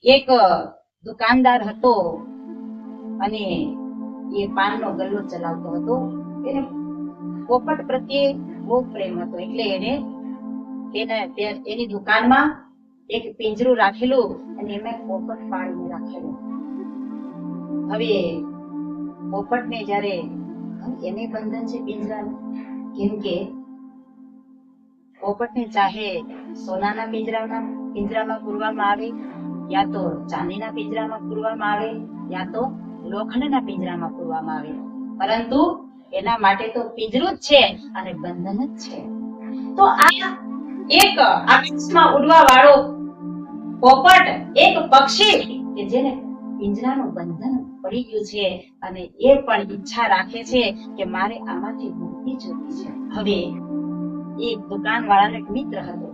એક દુકાનદાર હતો અને એ પાનનો ગલ્લો ચલાવતો હતો. એને પોપટ પ્રત્યે બહુ પ્રેમ હતો, એટલે એની દુકાનમાં એક પિંજરું રાખેલું અને એમાં પોપટ પાડીને રાખેલું. હવે પોપટને જ્યારે એને બંધન છે પિંજરાનું, કેમ કે પોપટને ચાહે સોનાના પિંજરામાં પૂરવામાં આવે, યા તો ચાંદીના પિંજરામાં પૂરવામાં આવે, યા તો લોખંડના પિંજરામાં પૂરવામાં આવે, પરંતુ એના માટે તો પિંજરું જ છે અને બંધન જ છે. તો આ એક આકાશમાં ઉડવા વાળો પોપટ, એક પક્ષી કે જેને પિંજરાનું બંધન પડી ગયું છે અને એ પણ ઈચ્છા રાખે છે કે મારે આમાંથી મુક્તિ જોઈતી છે. હવે એક દુકાન વાળાનો એક મિત્ર હતો.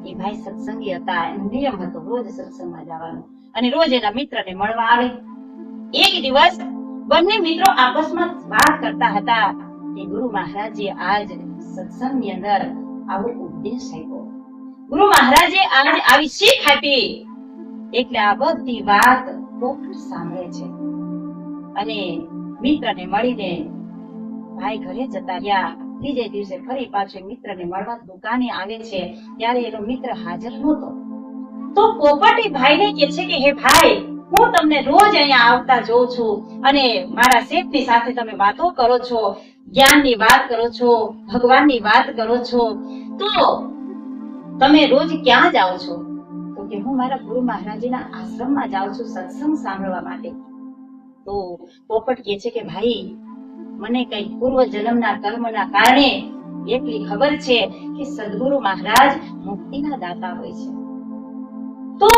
એ ભાઈ સત્સંગી હતા. એનો નિયમ હતો રોજ સત્સંગમાં જવાનો અને રોજ એના મિત્રને મળવા આવે. એક દિવસ બંને મિત્રો આપસમાં વાત કરતા હતા કે ગુરુ મહારાજે આજ સત્સંગની અંદર આવો ઉપદેશ આપ્યો, ગુરુ મહારાજે આજ આવી શીખ આપી, એટલે આ બધી વાત પોપટ સાંભળે છે. અને મિત્રને મળીને ભાઈ ઘરે જતા રહ્યા. બીજે દિવસે ફરી પાછો મિત્રને મળવા દુકાને આવે છે, ત્યારે એનો મિત્ર હાજર નહોતો. તો પોપટ એ ભાઈને કહે છે કે હે ભાઈ, હું તમને રોજ અહીંયા આવતા જોઉં છું અને મારા શેઠની સાથે તમે વાતો કરો છો, જ્ઞાનની વાત કરો છો, ભગવાનની વાત કરો છો, તો તમે રોજ ક્યાં જાઓ છો? તો કે હું મારા ગુરુ મહારાજના આશ્રમમાં જાઉં છું સત્સંગ સાંભળવા માટે. તો પોપટ કહે છે કે ભાઈ, મને કઈ પૂર્વ જન્મના કર્મના કારણે એટલી ખબર છે કે સદગુરુ મહારાજ મુક્તિના દાતા હોય છે. તો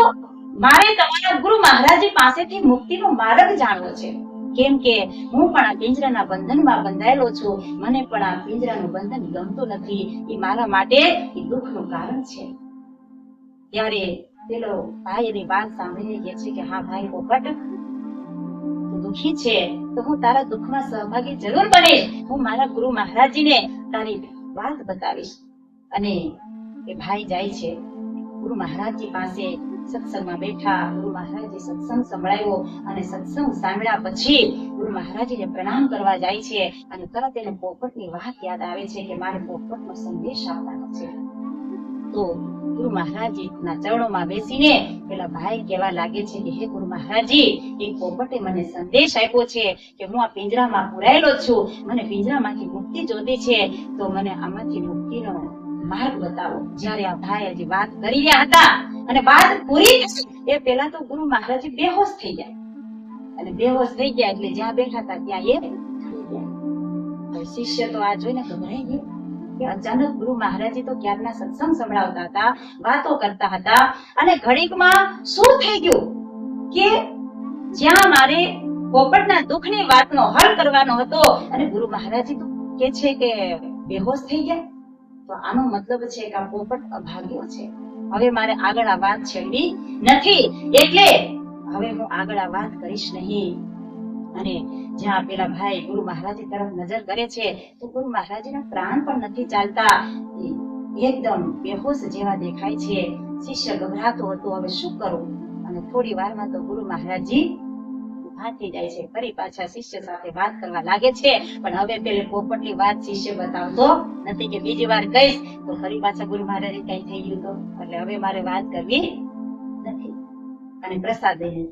મારે તમારા ગુરુ મહારાજ પાસેથી મુક્તિનો માર્ગ જાણવો છે, કેમ કે હું પણ આ પિંજરાના બંધનમાં બંધાયેલો છું. મને પણ આ પિંજરાનું બંધન ગમતું નથી. એ મારા માટે એ દુઃખનું કારણ છે. ત્યારે પેલો ભાઈ એની વાત સાંભળીને કહે છે કે હા ભાઈ પોપટ, દુખી છે તો હું તારા દુઃખમાં સહભાગી જરૂર બનીશ. હું મારા ગુરુ મહારાજજીને તારી વાત બતાવીશ. અને એ ભાઈ જાય છે ગુરુ મહારાજજી પાસે. સત્સંગમાં બેઠા, ગુરુ મહારાજે સત્સંગ સંભળાયો અને સત્સંગ સાંભળ્યા પછી ગુરુ મહારાજજીને પ્રણામ કરવા જાય છે અને તરત એને પોપટની વાત યાદ આવે છે કે મારે પોપટનો સંદેશ આપવાનો છે. તો ગુરુ મહારાજજીના ચરણોમાં બેસીને પેલા ભાઈ કહેવા લાગે છે કે હે ગુરુ મહારાજજી, એક પોપટે મને સંદેશ આપ્યો છે કે હું આ પિંજરામાં પુરાયેલો છું, મને પિંજરામાંથી મુક્તિ જોતી છે, તો મને આમાંથી મુક્તિનો માર્ગ બતાવો. જ્યારે આ ભાઈ હજી વાત કરી રહ્યા હતા અને વાત પૂરી એ પહેલા તો ગુરુ મહારાજજી બેહોશ થઈ ગયા. અને બેહોશ થઈ ગયા એટલે જ્યાં બેઠા હતા ત્યાં એ થઈ ગયા. શિષ્ય તો આ જોઈને ગભરાઈ ગયો કે અચાનક ગુરુ મહારાજજી તો ક્યારના સત્સંગ સંભળાવતા હતા, વાતો કરતા હતા, અને ઘડીકમાં શું થઈ ગયું કે જ્યાં મારે પોપટના દુઃખની વાતનો હલ કરવાનો હતો અને ગુરુ મહારાજજી તો કે છે કે બેહોશ થઈ ગયા. તો આનો મતલબ છે કે આ પોપટ અભાગ્યો છે. હવે મારે આગળ આ વાત છેડવી નથી, એટલે હવે હું આગળ આ વાત કરીશ નહીં. અને જ્યાં પેલા ભાઈ ગુરુ મહારાજજી તરફ નજર કરે છે તો ગુરુ મહારાજજીના પ્રાણ પણ નથી ચાલતા, એકદમ બેહોશ જેવા દેખાય છે. શિષ્ય ગભરાતો હતો, હવે શું કરું? અને થોડી વારમાં તો ગુરુ મહારાજજી ઉભા થઈ જાય છે, ફરી પાછા શિષ્ય સાથે વાત કરવા લાગે છે. પણ હવે પેલે પોપટની વાત શિષ્ય બતાવતો નથી કે બીજી વાર કહીશ તો ફરી પાછા ગુરુ મહારાજ કઈ થઈ ગયું તો, એટલે હવે મારે વાત કરવી નથી. અને પ્રસાદ લઈને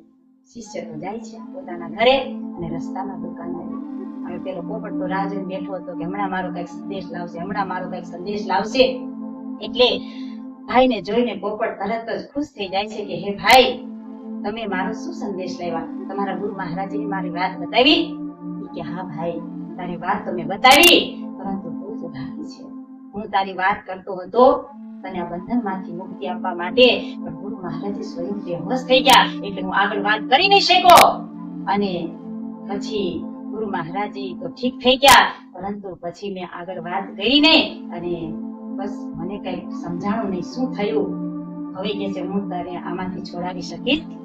શિષ્ય તો જાય છે પોતાના ઘરે અને રસ્તામાં દુકાને. હવે પેલો પોપટ તો રાહ જોઈને બેઠો હતો કે હમણાં મારો કઈક સંદેશ લાવશે, હમણાં મારો કઈક સંદેશ લાવશે. એટલે ભાઈને જોઈને પોપટ તરત જ ખુશ થઈ જાય છે કે હે ભાઈ, તમે મારો શું સંદેશ લાવ્યા? તમારા ગુરુ મહારાજજીને મારી વાત બતાવી? કે હા ભાઈ, તારી વાત તો મેં બતાવી, પરંતુ તું જ ભાગી છે. હું તારી વાત કરતો હતો તને આ બંધનમાંથી મુક્તિ આપવા માટે, પણ ગુરુ મહારાજજી સ્વયં બેહોશ થઈ ગયા એટલે હું આગળ વાત કરી નહીં શક્યો. અને પછી ગુરુ મહારાજજી તો ઠીક થઈ ગયા, પરંતુ પછી મેં આગળ વાત કરી નહીં અને બસ મને કઈ સમજાણું નહીં શું થયું. હવે કે છે હું તને આમાંથી છોડાવી શકીશ નહીં.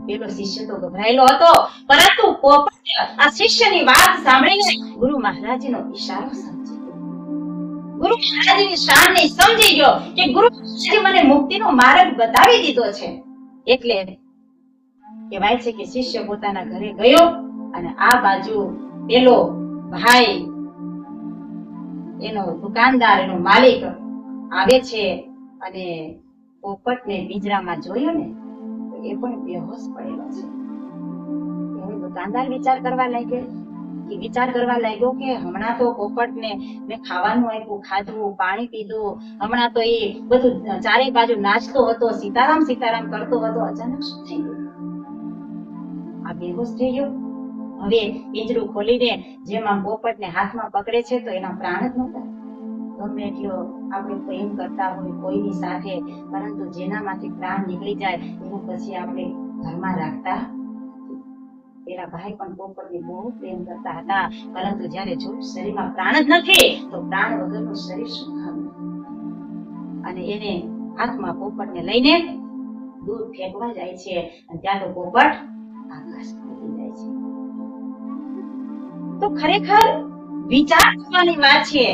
પેલો શિષ્ય તો ગભરાયેલો હતો, પરંતુ પોપટ આ શિષ્યની વાત સાંભળીને ગુરુ મહારાજજીનો ઈશારો સમજી ગયો. ગુરુ મહારાજજીની શાનને સમજી ગયો કે ગુરુ મહારાજે મને મુક્તિનો માર્ગ બતાવી દીધો છે. એટલે કહેવાય છે કે શિષ્ય પોતાના ઘરે ગયો અને આ બાજુ પેલો ભાઈ એનો દુકાનદાર એનો માલિક આવે છે અને પોપટને પિંજરામાં જોયો ને તો એ પણ બેહોશ પડેલો છે. ત્યારે દુકાનદાર વિચાર કરવા લાગ્યો કે હમણાં તો પોપટને મેં ખાવાનું આપ્યું, ખાધું, પાણી પીધું, હમણાં તો એ બધું ચારે બાજુ નાચતો હતો, સીતારામ સીતારામ કરતો હતો, અચાનક શું થઈ ગયું? આ બેહોશ થઈ ગયો. હવે પિંજરું ખોલીને જેમાં પોપટને હાથમાં પકડે છે તો એના પ્રાણ જ નહોતા. ગમે એટલો આપણે પ્રેમ કરતા હોય કોઈની સાથે, પરંતુ જેનામાંથી પ્રાણ નીકળી જાય એને પછી આપણે ઘરમાં રાખતા. પેલા ભાઈ પણ પોપટને બહુ પ્રેમ કરતા હતા, પરંતુ જ્યારે જો શરીરમાં પ્રાણ જ નથી તો પ્રાણ વગરનું શરીર શું કામ? અને એને હાથમાં પોપટને લઈને દૂર ફેંકવા જાય છે અને ત્યાં તો પોપટ આકાશમાં ઉડી જાય છે. તો ખરેખર વિચાર કરવાની વાત છે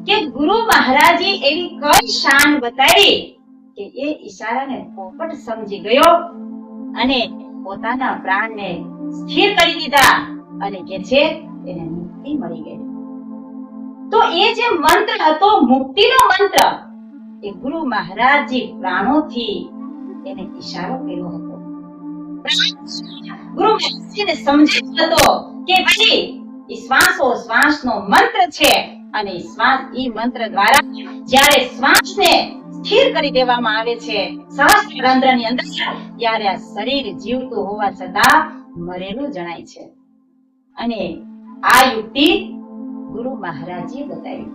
કે ગુરુ મહારાજે એવી કઈ શાન બતાવી કે એ ઈશારાને પોપટ સમજી ગયો અને પોતાના પ્રાણને સ્થિર કરી દીધા અને કે છે એને મુક્તિ મળી ગઈ. તો એ જે મંત્ર હતો મુક્તિનો મંત્ર, એ ગુરુ મહારાજજી પ્રાણોથી એને ઈશારો કર્યો હતો. ગુરુ મહારાજજીને સમજે હતો કે ભાઈ શ્વાસો શ્વાસનો મંત્ર છે અને શ્વાસ ઈ મંત્ર દ્વારા જ્યારે શ્વાસને સ્થિર કરી દેવામાં આવે છે સહસ્ત્રરંધ્રની અંદર, ત્યારે આ શરીર જીવતું હોવા છતાં મરેલું જણાય છે. અને આ યુક્તિ ગુરુ મહારાજે બતાવી.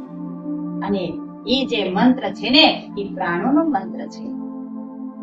અને ઈ જે મંત્ર છે ને એ પ્રાણોનો મંત્ર છે.